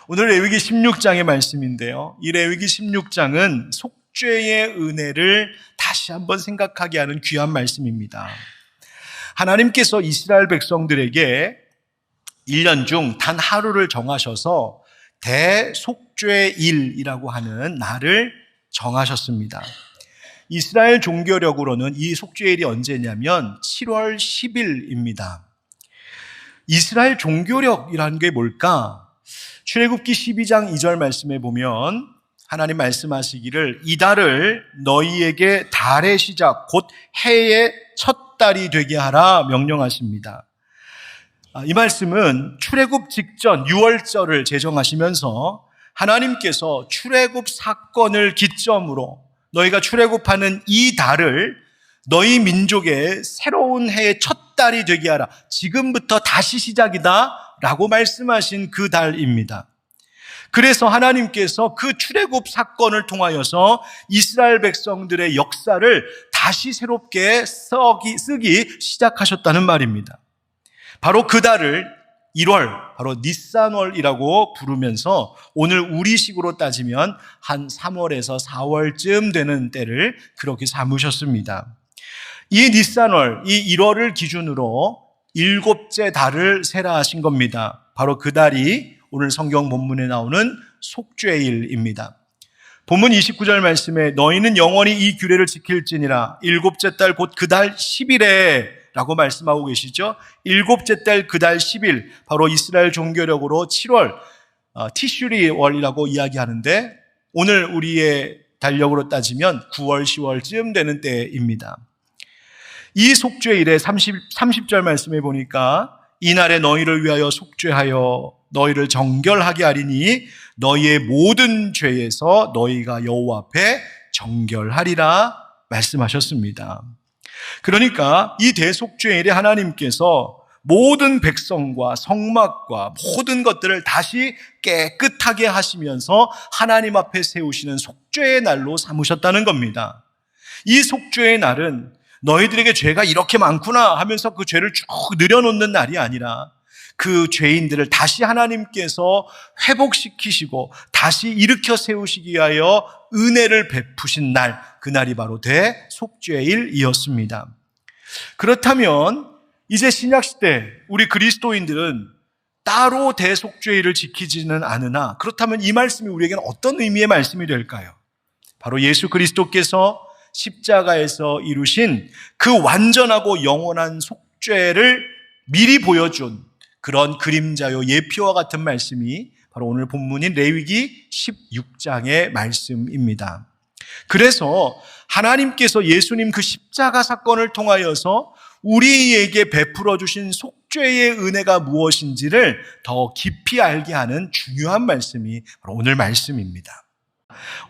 오늘 레위기 16장의 말씀인데요. 이 레위기 16장은 속죄의 은혜를 다시 한번 생각하게 하는 귀한 말씀입니다. 하나님께서 이스라엘 백성들에게 1년 중 단 하루를 정하셔서 대속죄일이라고 하는 날을 정하셨습니다. 이스라엘 종교력으로는 이 속죄일이 언제냐면 7월 10일입니다. 이스라엘 종교력이라는 게 뭘까? 출애굽기 12장 2절 말씀에 보면 하나님 말씀하시기를 이 달을 너희에게 달의 시작 곧 해의 첫 달이 되게 하라 명령하십니다. 이 말씀은 출애굽 직전 6월절을 제정하시면서 하나님께서 출애굽 사건을 기점으로 너희가 출애굽하는 이 달을 너희 민족의 새로운 해의 첫 달이 되게 하라. 지금부터 다시 시작이다 라고 말씀하신 그 달입니다. 그래서 하나님께서 그 출애굽 사건을 통하여서 이스라엘 백성들의 역사를 다시 새롭게 쓰기 시작하셨다는 말입니다. 바로 그 달을 1월, 바로 니산월이라고 부르면서 오늘 우리식으로 따지면 한 3월에서 4월쯤 되는 때를 그렇게 삼으셨습니다. 이 니산월, 이 1월을 기준으로 7째 달을 세라 하신 겁니다. 바로 그 달이 오늘 성경 본문에 나오는 속죄일입니다. 본문 29절 말씀에 너희는 영원히 이 규례를 지킬지니라 7째 달 곧 그 달 10일에 라고 말씀하고 계시죠. 7째 달 그 달 10일, 바로 이스라엘 종교력으로 7월, 티슈리월이라고 이야기하는데 오늘 우리의 달력으로 따지면 9월, 10월쯤 되는 때입니다. 이 속죄일에 30절 말씀해 보니까 이날에 너희를 위하여 속죄하여 너희를 정결하게 하리니 너희의 모든 죄에서 너희가 여호와 앞에 정결하리라 말씀하셨습니다. 그러니까 이 대속죄일에 하나님께서 모든 백성과 성막과 모든 것들을 다시 깨끗하게 하시면서 하나님 앞에 세우시는 속죄의 날로 삼으셨다는 겁니다. 이 속죄의 날은 너희들에게 죄가 이렇게 많구나 하면서 그 죄를 쭉 늘여놓는 날이 아니라 그 죄인들을 다시 하나님께서 회복시키시고 다시 일으켜 세우시기 위하여 은혜를 베푸신 날, 그날이 바로 대속죄일이었습니다. 그렇다면 이제 신약시대 우리 그리스도인들은 따로 대속죄일을 지키지는 않으나 그렇다면 이 말씀이 우리에게는 어떤 의미의 말씀이 될까요? 바로 예수 그리스도께서 십자가에서 이루신 그 완전하고 영원한 속죄를 미리 보여준 그런 그림자요 예표와 같은 말씀이 바로 오늘 본문인 레위기 16장의 말씀입니다. 그래서 하나님께서 예수님 그 십자가 사건을 통하여서 우리에게 베풀어 주신 속죄의 은혜가 무엇인지를 더 깊이 알게 하는 중요한 말씀이 바로 오늘 말씀입니다.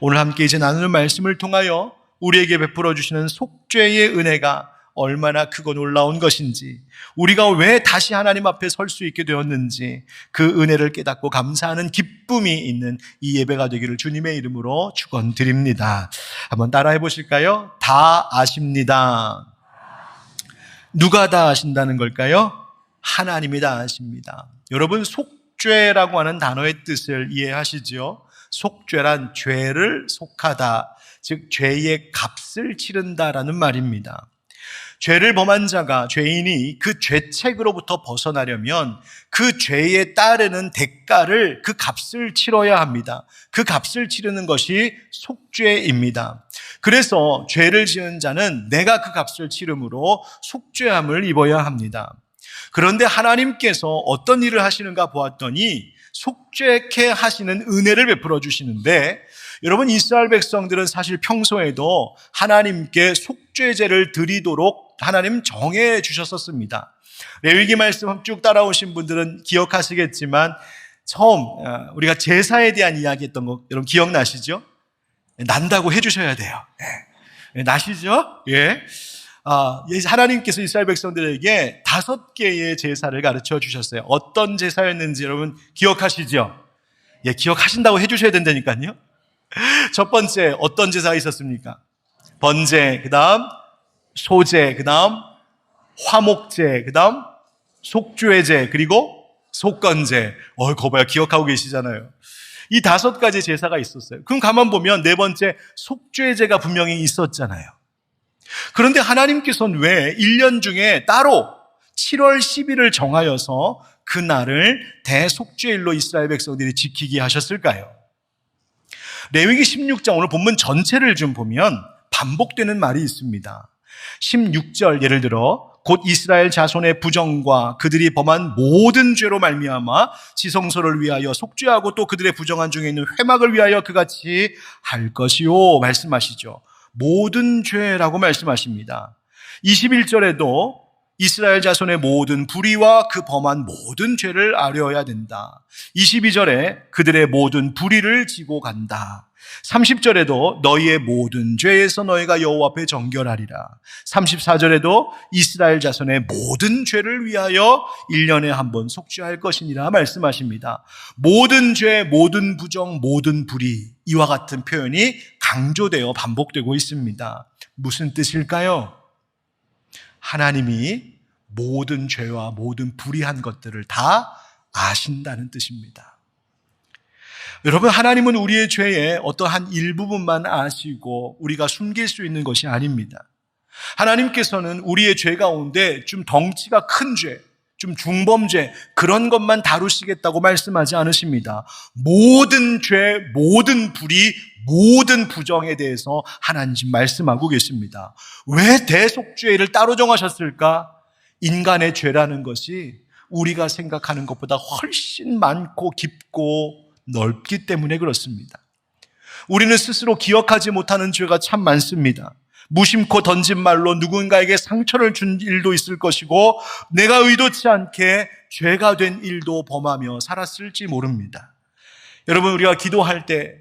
오늘 함께 이제 나누는 말씀을 통하여 우리에게 베풀어 주시는 속죄의 은혜가 얼마나 크고 놀라운 것인지, 우리가 왜 다시 하나님 앞에 설 수 있게 되었는지 그 은혜를 깨닫고 감사하는 기쁨이 있는 이 예배가 되기를 주님의 이름으로 축원드립니다. 한번 따라해 보실까요? 다 아십니다. 누가 다 아신다는 걸까요? 하나님이 다 아십니다. 여러분, 속죄라고 하는 단어의 뜻을 이해하시죠? 속죄란 죄를 속하다, 즉 죄의 값을 치른다라는 말입니다. 죄를 범한 자가, 죄인이 그 죄책으로부터 벗어나려면 그 죄에 따르는 대가를, 그 값을 치러야 합니다. 그 값을 치르는 것이 속죄입니다. 그래서 죄를 지은 자는 내가 그 값을 치름으로 속죄함을 입어야 합니다. 그런데 하나님께서 어떤 일을 하시는가 보았더니 속죄케 하시는 은혜를 베풀어 주시는데, 여러분, 이스라엘 백성들은 사실 평소에도 하나님께 속죄제를 드리도록 하나님 정해 주셨었습니다. 레위기 말씀 쭉 따라오신 분들은 기억하시겠지만 처음 우리가 제사에 대한 이야기했던 거 여러분 기억나시죠? 난다고 해주셔야 돼요. 나시죠? 예. 하나님께서 이스라엘 백성들에게 5개의 제사를 가르쳐 주셨어요. 어떤 제사였는지 여러분 기억하시죠? 예, 기억하신다고 해주셔야 된다니까요. 첫 번째 어떤 제사가 있었습니까? 번제, 그 다음 소제, 그 다음 화목제, 그 다음 속죄제, 그리고 속건제. 그거 봐요. 기억하고 계시잖아요. 이 5가지 제사가 있었어요. 그럼 가만 보면 4번째 속죄제가 분명히 있었잖아요. 그런데 하나님께서는 왜 1년 중에 따로 7월 10일을 정하여서 그 날을 대속죄일로 이스라엘 백성들이 지키게 하셨을까요? 레위기 16장 오늘 본문 전체를 좀 보면 반복되는 말이 있습니다. 16절 예를 들어 곧 이스라엘 자손의 부정과 그들이 범한 모든 죄로 말미암아 지성소를 위하여 속죄하고 또 그들의 부정한 중에 있는 회막을 위하여 그같이 할 것이요 말씀하시죠. 모든 죄라고 말씀하십니다. 21절에도 이스라엘 자손의 모든 불의와 그 범한 모든 죄를 아뢰어야 된다. 22절에 그들의 모든 불의를 지고 간다. 30절에도 너희의 모든 죄에서 너희가 여호와 앞에 정결하리라. 34절에도 이스라엘 자손의 모든 죄를 위하여 1년에 한 번 속죄할 것이니라 말씀하십니다. 모든 죄, 모든 부정, 모든 불의, 이와 같은 표현이 강조되어 반복되고 있습니다. 무슨 뜻일까요? 하나님이 모든 죄와 모든 불의한 것들을 다 아신다는 뜻입니다. 여러분, 하나님은 우리의 죄의 어떠한 일부분만 아시고 우리가 숨길 수 있는 것이 아닙니다. 하나님께서는 우리의 죄 가운데 좀 덩치가 큰 죄, 좀 중범죄, 그런 것만 다루시겠다고 말씀하지 않으십니다. 모든 죄, 모든 불의, 모든 부정에 대해서 하나님 지금 말씀하고 계십니다. 왜 대속죄를 따로 정하셨을까? 인간의 죄라는 것이 우리가 생각하는 것보다 훨씬 많고 깊고 넓기 때문에 그렇습니다. 우리는 스스로 기억하지 못하는 죄가 참 많습니다. 무심코 던진 말로 누군가에게 상처를 준 일도 있을 것이고 내가 의도치 않게 죄가 된 일도 범하며 살았을지 모릅니다. 여러분, 우리가 기도할 때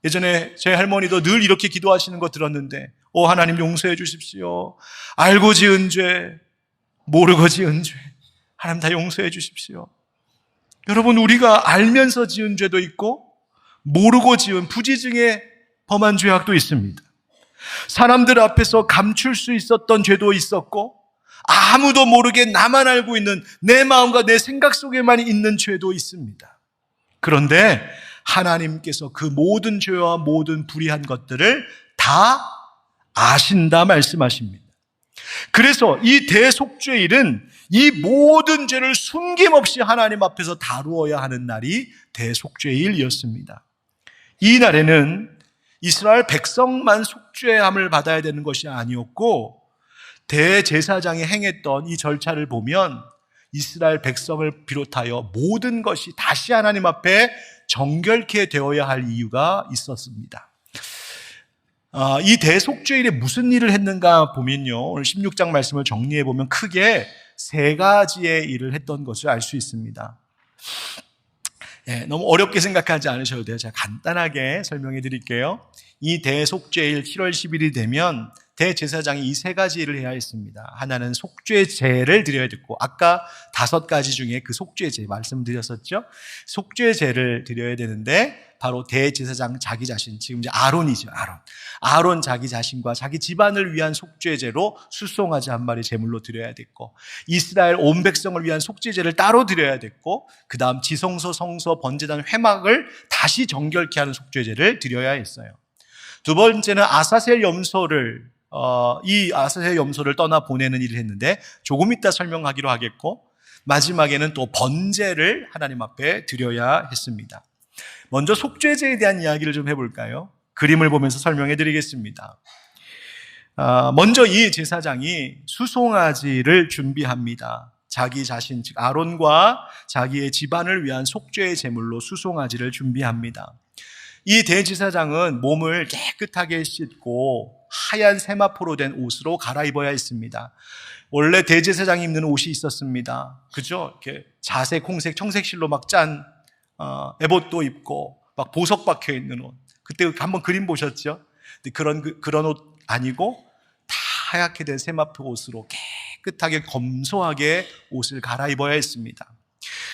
예전에 제 할머니도 늘 이렇게 기도하시는 거 들었는데 하나님 용서해 주십시오. 알고 지은 죄, 모르고 지은 죄, 하나님 다 용서해 주십시오. 여러분, 우리가 알면서 지은 죄도 있고 모르고 지은 부지중에 범한 죄악도 있습니다. 사람들 앞에서 감출 수 있었던 죄도 있었고 아무도 모르게 나만 알고 있는 내 마음과 내 생각 속에만 있는 죄도 있습니다. 그런데 하나님께서 그 모든 죄와 모든 불의한 것들을 다 아신다 말씀하십니다. 그래서 이 대속죄일은 이 모든 죄를 숨김없이 하나님 앞에서 다루어야 하는 날이 대속죄일이었습니다. 이 날에는 이스라엘 백성만 속죄함을 받아야 되는 것이 아니었고 대제사장이 행했던 이 절차를 보면 이스라엘 백성을 비롯하여 모든 것이 다시 하나님 앞에 정결케 되어야 할 이유가 있었습니다. 이 대속죄일에 무슨 일을 했는가 보면요, 오늘 16장 말씀을 정리해 보면 크게 3가지의 일을 했던 것을 알 수 있습니다. 너무 어렵게 생각하지 않으셔도 돼요. 제가 간단하게 설명해 드릴게요. 이 대속죄일 7월 10일이 되면 대제사장이 이 3가지 일을 해야 했습니다. 하나는 속죄제를 드려야 됐고, 아까 5가지 중에 그 속죄제 말씀드렸었죠. 속죄제를 드려야 되는데 바로 대제사장 자기 자신, 지금 이제 아론이죠. 아론 자기 자신과 자기 집안을 위한 속죄제로 수송아지 한 마리 제물로 드려야 됐고, 이스라엘 온 백성을 위한 속죄제를 따로 드려야 됐고, 그 다음 지성소, 성소, 번제단, 회막을 다시 정결케 하는 속죄제를 드려야 했어요. 2번째는 아사셀 염소를 이 아사셀 염소를 떠나 보내는 일을 했는데 조금 이따 설명하기로 하겠고, 마지막에는 또 번제를 하나님 앞에 드려야 했습니다. 먼저 속죄제에 대한 이야기를 좀 해볼까요? 그림을 보면서 설명해 드리겠습니다. 먼저 이 제사장이 수송아지를 준비합니다. 자기 자신, 즉 아론과 자기의 집안을 위한 속죄의 제물로 수송아지를 준비합니다. 이 대제사장은 몸을 깨끗하게 씻고 하얀 세마포로 된 옷으로 갈아입어야 했습니다. 원래 대제사장이 입는 옷이 있었습니다. 그죠? 이렇게 자색, 홍색, 청색실로 막 짠 에봇도 입고 막 보석 박혀 있는 옷. 그때 한번 그림 보셨죠? 근데 그런 옷 아니고 다 하얗게 된 세마포 옷으로 깨끗하게 검소하게 옷을 갈아입어야 했습니다.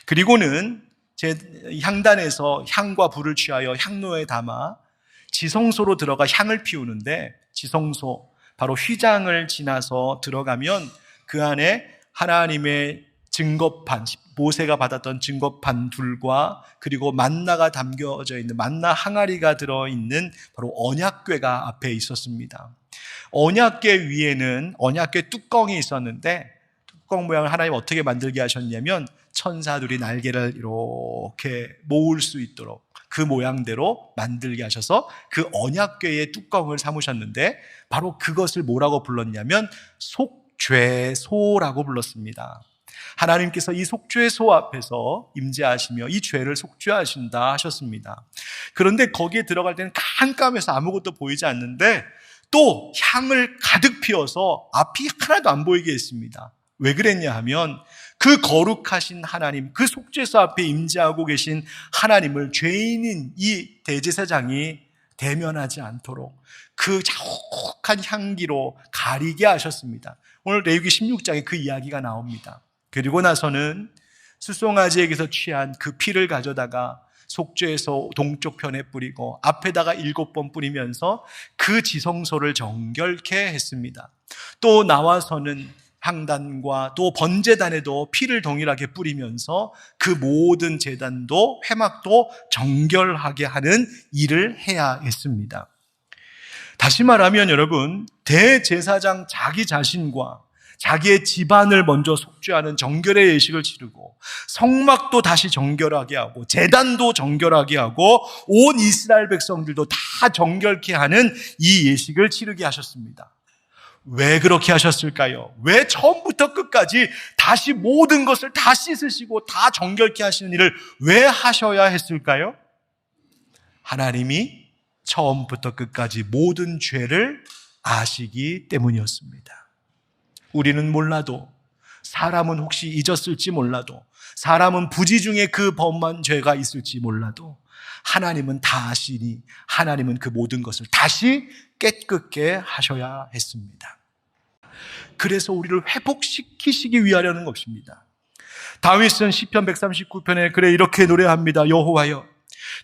그리고는 제 향단에서 향과 불을 취하여 향로에 담아 지성소로 들어가 향을 피우는데, 지성소 바로 휘장을 지나서 들어가면 그 안에 하나님의 증거판, 모세가 받았던 증거판 둘과 그리고 만나가 담겨져 있는 만나 항아리가 들어있는 바로 언약궤가 앞에 있었습니다. 언약궤 위에는 언약궤 뚜껑이 있었는데 뚜껑 모양을 하나님 어떻게 만들게 하셨냐면 천사들이 날개를 이렇게 모을 수 있도록 그 모양대로 만들게 하셔서 그 언약궤의 뚜껑을 삼으셨는데 바로 그것을 뭐라고 불렀냐면 속죄소라고 불렀습니다. 하나님께서 이 속죄소 앞에서 임재하시며 이 죄를 속죄하신다 하셨습니다. 그런데 거기에 들어갈 때는 깜깜해서 아무것도 보이지 않는데 또 향을 가득 피워서 앞이 하나도 안 보이게 했습니다. 왜 그랬냐 하면 그 거룩하신 하나님, 그 속죄소 앞에 임재하고 계신 하나님을 죄인인 이 대제사장이 대면하지 않도록 그 자욱한 향기로 가리게 하셨습니다. 오늘 레위기 16장에 그 이야기가 나옵니다. 그리고 나서는 수송아지에게서 취한 그 피를 가져다가 속죄소 동쪽 편에 뿌리고 앞에다가 7번 뿌리면서 그 지성소를 정결케 했습니다. 또 나와서는 향단과 또 번제단에도 피를 동일하게 뿌리면서 그 모든 제단도 회막도 정결하게 하는 일을 해야 했습니다. 다시 말하면 여러분, 대제사장 자기 자신과 자기의 집안을 먼저 속죄하는 정결의 예식을 치르고 성막도 다시 정결하게 하고 제단도 정결하게 하고 온 이스라엘 백성들도 다 정결케 하는 이 예식을 치르게 하셨습니다. 왜 그렇게 하셨을까요? 왜 처음부터 끝까지 다시 모든 것을 다 씻으시고 다 정결케 하시는 일을 왜 하셔야 했을까요? 하나님이 처음부터 끝까지 모든 죄를 아시기 때문이었습니다. 우리는 몰라도, 사람은 혹시 잊었을지 몰라도, 사람은 부지 중에 그 범한 죄가 있을지 몰라도 하나님은 다 아시니 하나님은 그 모든 것을 다시 깨끗게 하셔야 했습니다. 그래서 우리를 회복시키시기 위하려는 것입니다. 다윗은 시편 139편에 그래 이렇게 노래합니다. 여호와여,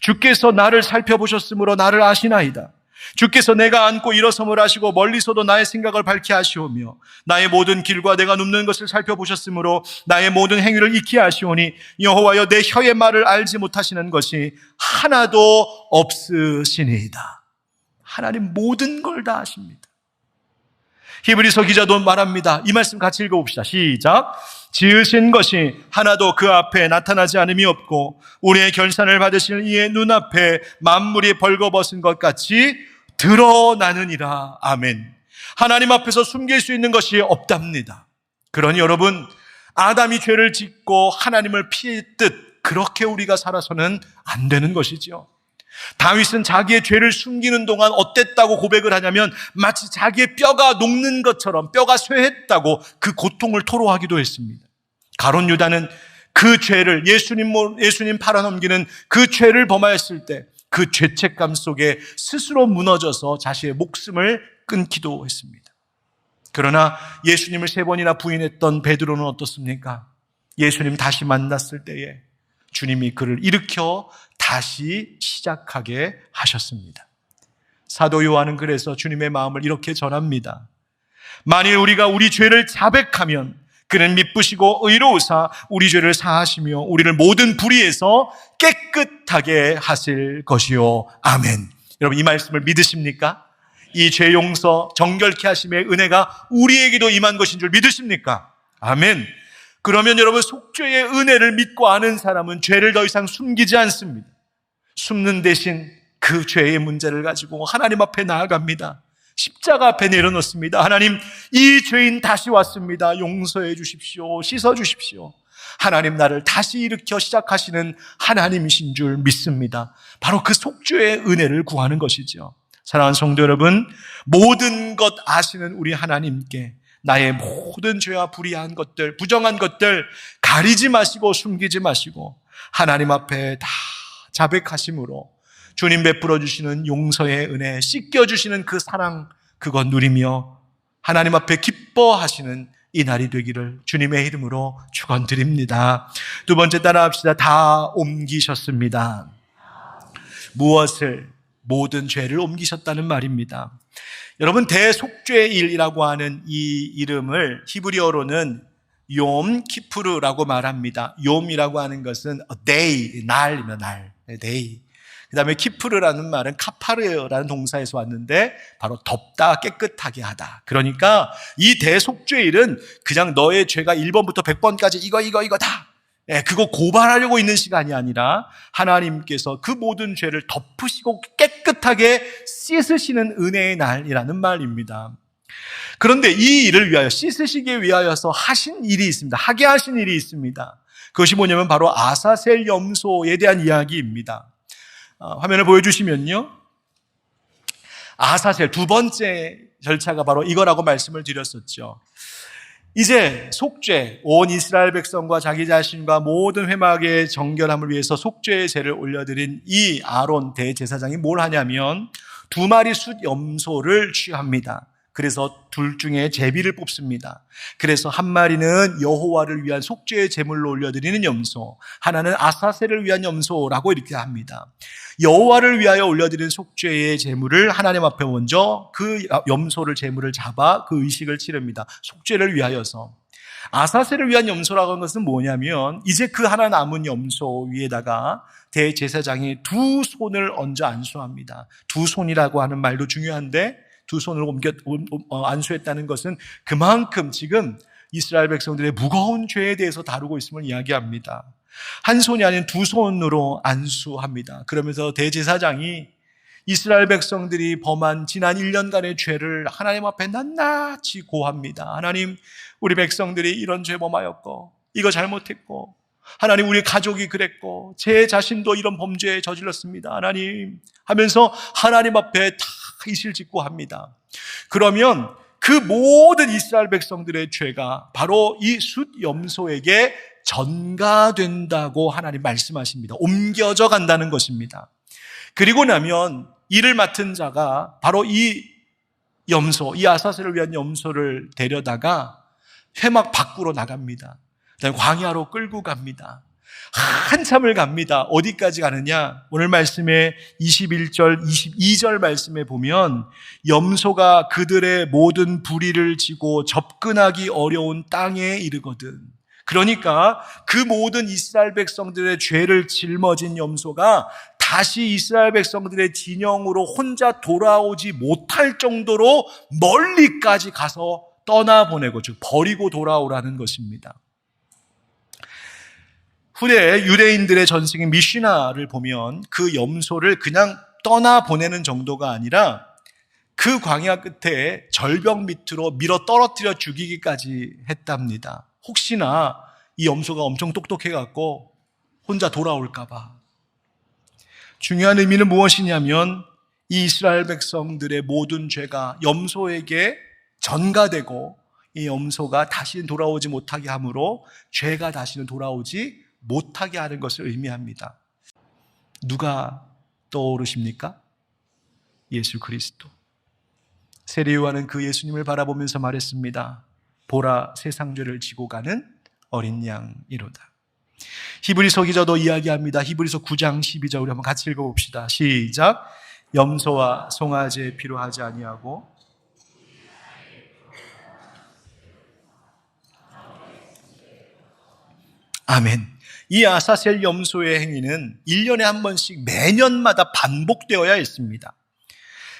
주께서 나를 살펴보셨으므로 나를 아시나이다. 주께서 내가 앉고 일어섬을 하시고 멀리서도 나의 생각을 밝게 하시오며 나의 모든 길과 내가 눕는 것을 살펴보셨으므로 나의 모든 행위를 익히 아시오니 여호와여, 내 혀의 말을 알지 못하시는 것이 하나도 없으시니이다. 하나님 모든 걸 다 아십니다. 히브리서 기자도 말합니다. 이 말씀 같이 읽어봅시다. 시작. 지으신 것이 하나도 그 앞에 나타나지 않음이 없고 우리의 결산을 받으실 이의 눈앞에 만물이 벌거벗은 것 같이 드러나느니라. 아멘. 하나님 앞에서 숨길 수 있는 것이 없답니다. 그러니 여러분, 아담이 죄를 짓고 하나님을 피했듯 그렇게 우리가 살아서는 안 되는 것이지요. 다윗은 자기의 죄를 숨기는 동안 어땠다고 고백을 하냐면 마치 자기의 뼈가 녹는 것처럼 뼈가 쇠했다고 그 고통을 토로하기도 했습니다. 가룟 유다는 그 죄를 예수님 팔아넘기는 그 죄를 범하였을 때 그 죄책감 속에 스스로 무너져서 자신의 목숨을 끊기도 했습니다. 그러나 예수님을 3번이나 부인했던 베드로는 어떻습니까? 예수님 다시 만났을 때에 주님이 그를 일으켜 다시 시작하게 하셨습니다. 사도 요한은 그래서 주님의 마음을 이렇게 전합니다. 만일 우리가 우리 죄를 자백하면 그는 미쁘시고 의로우사 우리 죄를 사하시며 우리를 모든 불의에서 깨끗하게 하실 것이요. 아멘. 여러분, 이 말씀을 믿으십니까? 이 죄 용서 정결케 하심의 은혜가 우리에게도 임한 것인 줄 믿으십니까? 아멘. 그러면 여러분, 속죄의 은혜를 믿고 아는 사람은 죄를 더 이상 숨기지 않습니다. 숨는 대신 그 죄의 문제를 가지고 하나님 앞에 나아갑니다. 십자가 앞에 내려놓습니다. 하나님, 이 죄인 다시 왔습니다. 용서해 주십시오. 씻어 주십시오. 하나님, 나를 다시 일으켜 시작하시는 하나님이신 줄 믿습니다. 바로 그 속죄의 은혜를 구하는 것이죠. 사랑하는 성도 여러분, 모든 것 아시는 우리 하나님께 나의 모든 죄와 불의한 것들, 부정한 것들 가리지 마시고 숨기지 마시고 하나님 앞에 다 자백하심으로 주님 베풀어 주시는 용서의 은혜, 씻겨주시는 그 사랑, 그것 누리며 하나님 앞에 기뻐하시는 이 날이 되기를 주님의 이름으로 축원드립니다. 두 번째 따라합시다. 다 옮기셨습니다. 무엇을? 모든 죄를 옮기셨다는 말입니다. 여러분, 대속죄일이라고 하는 이 이름을 히브리어로는 욤 키푸르라고 말합니다. 욤이라고 하는 것은 a day, 날이면 날, day. 그 다음에 키푸르라는 말은 카파르라는 동사에서 왔는데 바로 덮다, 깨끗하게 하다. 그러니까 이 대속죄일은 그냥 너의 죄가 1번부터 100번까지 이거다. 그거 고발하려고 있는 시간이 아니라 하나님께서 그 모든 죄를 덮으시고 깨끗하게 씻으시는 은혜의 날이라는 말입니다. 그런데 이 일을 위하여, 씻으시기 위하여서 하신 일이 있습니다. 하게 하신 일이 있습니다. 그것이 뭐냐면 바로 아사셀 염소에 대한 이야기입니다. 화면을 보여주시면요, 아사셀 두 번째 절차가 바로 이거라고 말씀을 드렸었죠. 이제 속죄, 온 이스라엘 백성과 자기 자신과 모든 회막의 정결함을 위해서 속죄의 제를 올려드린 이 아론 대제사장이 뭘 하냐면 2마리 숫 염소를 취합니다. 그래서 둘 중에 제비를 뽑습니다. 그래서 한 마리는 여호와를 위한 속죄의 제물로 올려드리는 염소, 하나는 아사셀을 위한 염소라고 이렇게 합니다. 여호와를 위하여 올려드리는 속죄의 제물을 하나님 앞에 먼저 그 염소를 제물을 잡아 그 의식을 치릅니다. 속죄를 위하여서. 아사셀을 위한 염소라고 하는 것은 뭐냐면 이제 그 하나 남은 염소 위에다가 대제사장이 2손을 얹어 안수합니다. 2손이라고 하는 말도 중요한데 두 손을 옮겨 안수했다는 것은 그만큼 지금 이스라엘 백성들의 무거운 죄에 대해서 다루고 있음을 이야기합니다. 한 손이 아닌 2손으로 안수합니다. 그러면서 대제사장이 이스라엘 백성들이 범한 지난 1년간의 죄를 하나님 앞에 낱낱이 고합니다. 하나님, 우리 백성들이 이런 죄 범하였고 이거 잘못했고, 하나님, 우리 가족이 그랬고 제 자신도 이런 범죄에 저질렀습니다, 하나님 하면서 하나님 앞에 다 이실직고 합니다. 그러면 그 모든 이스라엘 백성들의 죄가 바로 이 숫 염소에게 전가된다고 하나님 말씀하십니다. 옮겨져 간다는 것입니다. 그리고 나면 이를 맡은 자가 바로 이 염소, 이 아사셀을 위한 염소를 데려다가 회막 밖으로 나갑니다. 그다음에 광야로 끌고 갑니다. 한참을 갑니다. 어디까지 가느냐? 오늘 말씀에 21절, 22절 말씀에 보면 염소가 그들의 모든 부리를 지고 접근하기 어려운 땅에 이르거든. 그러니까 그 모든 이스라엘 백성들의 죄를 짊어진 염소가 다시 이스라엘 백성들의 진영으로 혼자 돌아오지 못할 정도로 멀리까지 가서 떠나보내고, 즉 버리고 돌아오라는 것입니다. 후대 유대인들의 전승인 미시나를 보면 그 염소를 그냥 떠나보내는 정도가 아니라 그 광야 끝에 절벽 밑으로 밀어 떨어뜨려 죽이기까지 했답니다. 혹시나 이 염소가 엄청 똑똑해갖고 혼자 돌아올까봐. 중요한 의미는 무엇이냐면 이 이스라엘 백성들의 모든 죄가 염소에게 전가되고 이 염소가 다시는 돌아오지 못하게 하므로 죄가 다시는 돌아오지 못하게 하는 것을 의미합니다. 누가 떠오르십니까? 예수 그리스도. 세례 요한은 그 예수님을 바라보면서 말했습니다. 보라, 세상 죄를 지고 가는 어린 양이로다. 히브리서 기자도 이야기합니다. 히브리서 9장 12절 우리 한번 같이 읽어봅시다. 시작. 염소와 송아지의 피로 하지 아니하고 아멘. 이 아사셀 염소의 행위는 1년에 한 번씩 매년마다 반복되어야 했습니다.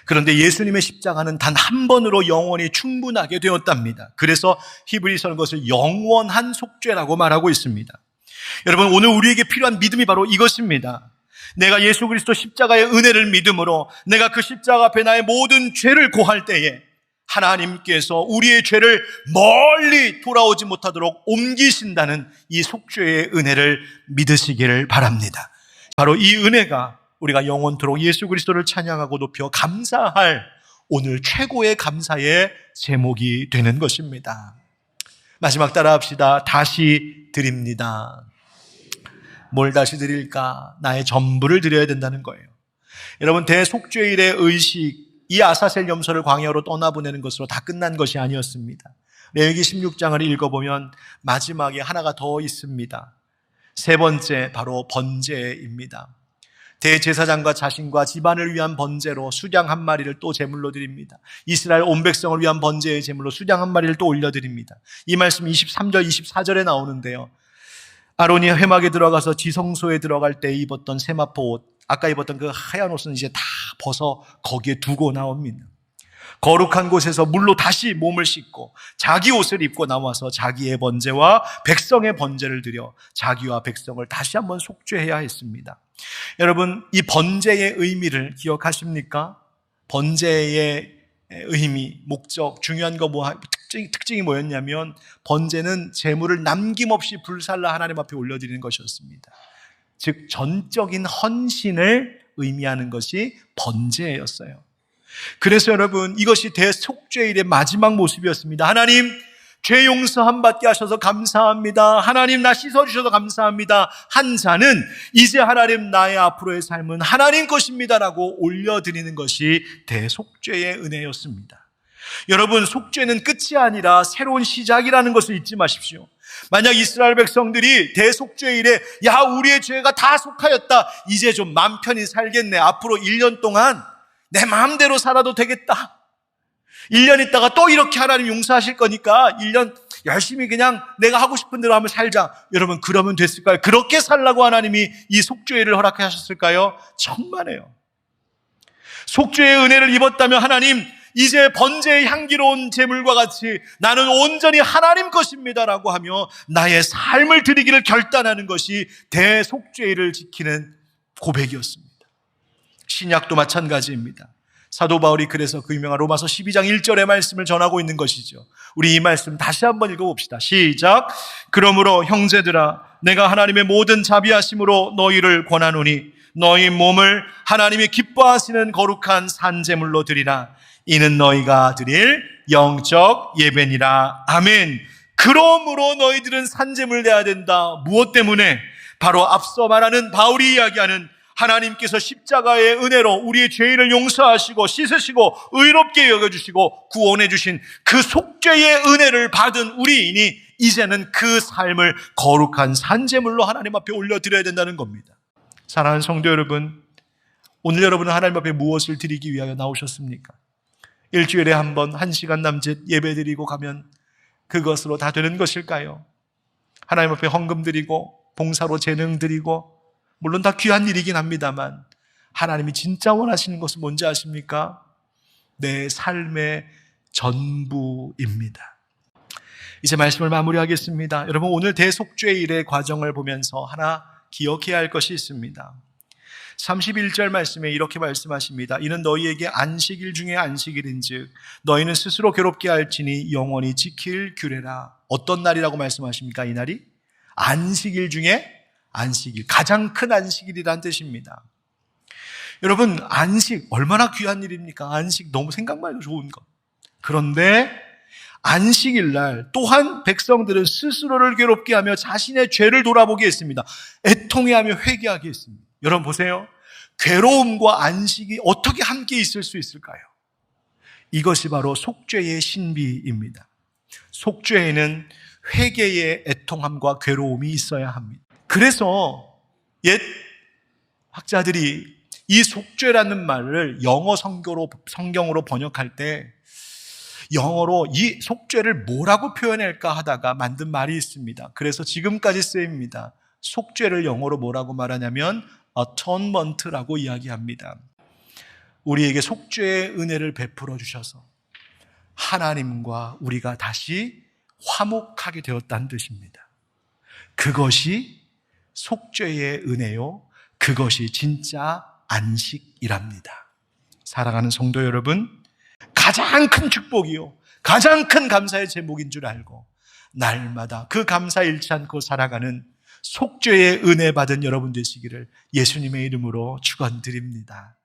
그런데 예수님의 십자가는 단 한 번으로 영원히 충분하게 되었답니다. 그래서 히브리서는 그것을 영원한 속죄라고 말하고 있습니다. 여러분, 오늘 우리에게 필요한 믿음이 바로 이것입니다. 내가 예수 그리스도 십자가의 은혜를 믿음으로 내가 그 십자가 앞에 나의 모든 죄를 고할 때에 하나님께서 우리의 죄를 멀리 돌아오지 못하도록 옮기신다는 이 속죄의 은혜를 믿으시기를 바랍니다. 바로 이 은혜가 우리가 영원토록 예수 그리스도를 찬양하고 높여 감사할 오늘 최고의 감사의 제목이 되는 것입니다. 마지막 따라합시다. 다시 드립니다. 뭘 다시 드릴까? 나의 전부를 드려야 된다는 거예요. 여러분, 대속죄일의 의식, 이 아사셀 염소를 광야로 떠나보내는 것으로 다 끝난 것이 아니었습니다. 레위기 16장을 읽어보면 마지막에 하나가 더 있습니다. 세 번째, 바로 번제입니다. 대제사장과 자신과 집안을 위한 번제로 수장 한 마리를 또 제물로 드립니다. 이스라엘 온 백성을 위한 번제의 제물로 수장 한 마리를 또 올려드립니다. 이 말씀 23절, 24절에 나오는데요. 아론이 회막에 들어가서 지성소에 들어갈 때 입었던 세마포 옷, 아까 입었던 그 하얀 옷은 이제 다 벗어 거기에 두고 나옵니다. 거룩한 곳에서 물로 다시 몸을 씻고 자기 옷을 입고 나와서 자기의 번제와 백성의 번제를 드려 자기와 백성을 다시 한번 속죄해야 했습니다. 여러분, 이 번제의 의미를 기억하십니까? 번제의 의미, 목적, 중요한 거 특징이 뭐였냐면 번제는 제물을 남김없이 불살라 하나님 앞에 올려드리는 것이었습니다. 즉 전적인 헌신을 의미하는 것이 번제였어요. 그래서 여러분, 이것이 대속죄일의 마지막 모습이었습니다. 하나님, 죄 용서함 받게 하셔서 감사합니다. 하나님, 나 씻어주셔서 감사합니다. 한 자는 이제 하나님, 나의 앞으로의 삶은 하나님 것입니다라고 올려드리는 것이 대속죄의 은혜였습니다. 여러분, 속죄는 끝이 아니라 새로운 시작이라는 것을 잊지 마십시오. 만약 이스라엘 백성들이 대속죄일에 야, 우리의 죄가 다 속하였다, 이제 좀 맘 편히 살겠네, 앞으로 1년 동안 내 마음대로 살아도 되겠다, 1년 있다가 또 이렇게 하나님 용서하실 거니까 1년 열심히 그냥 내가 하고 싶은 대로 하면 살자, 여러분 그러면 됐을까요? 그렇게 살라고 하나님이 이 속죄일을 허락하셨을까요? 천만에요. 속죄의 은혜를 입었다면 하나님, 이제 번제의 향기로운 제물과 같이 나는 온전히 하나님 것입니다라고 하며 나의 삶을 드리기를 결단하는 것이 대속죄일을 지키는 고백이었습니다. 신약도 마찬가지입니다. 사도 바울이 그래서 그 유명한 로마서 12장 1절의 말씀을 전하고 있는 것이죠. 우리 이 말씀 다시 한번 읽어봅시다. 시작. 그러므로 형제들아, 내가 하나님의 모든 자비하심으로 너희를 권하노니 너희 몸을 하나님이 기뻐하시는 거룩한 산제물로 드리라. 이는 너희가 드릴 영적 예배니라. 아멘. 그러므로 너희들은 산제물 내야 된다. 무엇 때문에? 바로 앞서 말하는 바울이 이야기하는 하나님께서 십자가의 은혜로 우리의 죄를 용서하시고 씻으시고 의롭게 여겨주시고 구원해 주신 그 속죄의 은혜를 받은 우리인이 이제는 그 삶을 거룩한 산제물로 하나님 앞에 올려드려야 된다는 겁니다. 사랑하는 성도 여러분, 오늘 여러분은 하나님 앞에 무엇을 드리기 위하여 나오셨습니까? 일주일에 한 번 1시간 남짓 예배 드리고 가면 그것으로 다 되는 것일까요? 하나님 앞에 헌금 드리고 봉사로 재능 드리고, 물론 다 귀한 일이긴 합니다만 하나님이 진짜 원하시는 것은 뭔지 아십니까? 내 삶의 전부입니다. 이제 말씀을 마무리하겠습니다. 여러분, 오늘 대속죄일의 과정을 보면서 하나 기억해야 할 것이 있습니다. 31절 말씀에 이렇게 말씀하십니다. 이는 너희에게 안식일 중에 안식일인즉 너희는 스스로 괴롭게 할지니 영원히 지킬 규례라. 어떤 날이라고 말씀하십니까? 이 날이 안식일 중에 안식일, 가장 큰 안식일이란 뜻입니다. 여러분, 안식 얼마나 귀한 일입니까? 안식 너무 생각만 해도 좋은 것. 그런데 안식일 날 또한 백성들은 스스로를 괴롭게 하며 자신의 죄를 돌아보게 했습니다. 애통해하며 회개하게 했습니다. 여러분 보세요. 괴로움과 안식이 어떻게 함께 있을 수 있을까요? 이것이 바로 속죄의 신비입니다. 속죄에는 회개의 애통함과 괴로움이 있어야 합니다. 그래서 옛 학자들이 이 속죄라는 말을 영어 성경으로 번역할 때 영어로 이 속죄를 뭐라고 표현할까 하다가 만든 말이 있습니다. 그래서 지금까지 쓰입니다. 속죄를 영어로 뭐라고 말하냐면 atonement라고 이야기합니다. 우리에게 속죄의 은혜를 베풀어 주셔서 하나님과 우리가 다시 화목하게 되었다는 뜻입니다. 그것이 속죄의 은혜요, 그것이 진짜 안식이랍니다. 사랑하는 성도 여러분, 가장 큰 축복이요, 가장 큰 감사의 제목인 줄 알고 날마다 그 감사 잃지 않고 살아가는 속죄의 은혜 받은 여러분 되시기를 예수님의 이름으로 축원드립니다.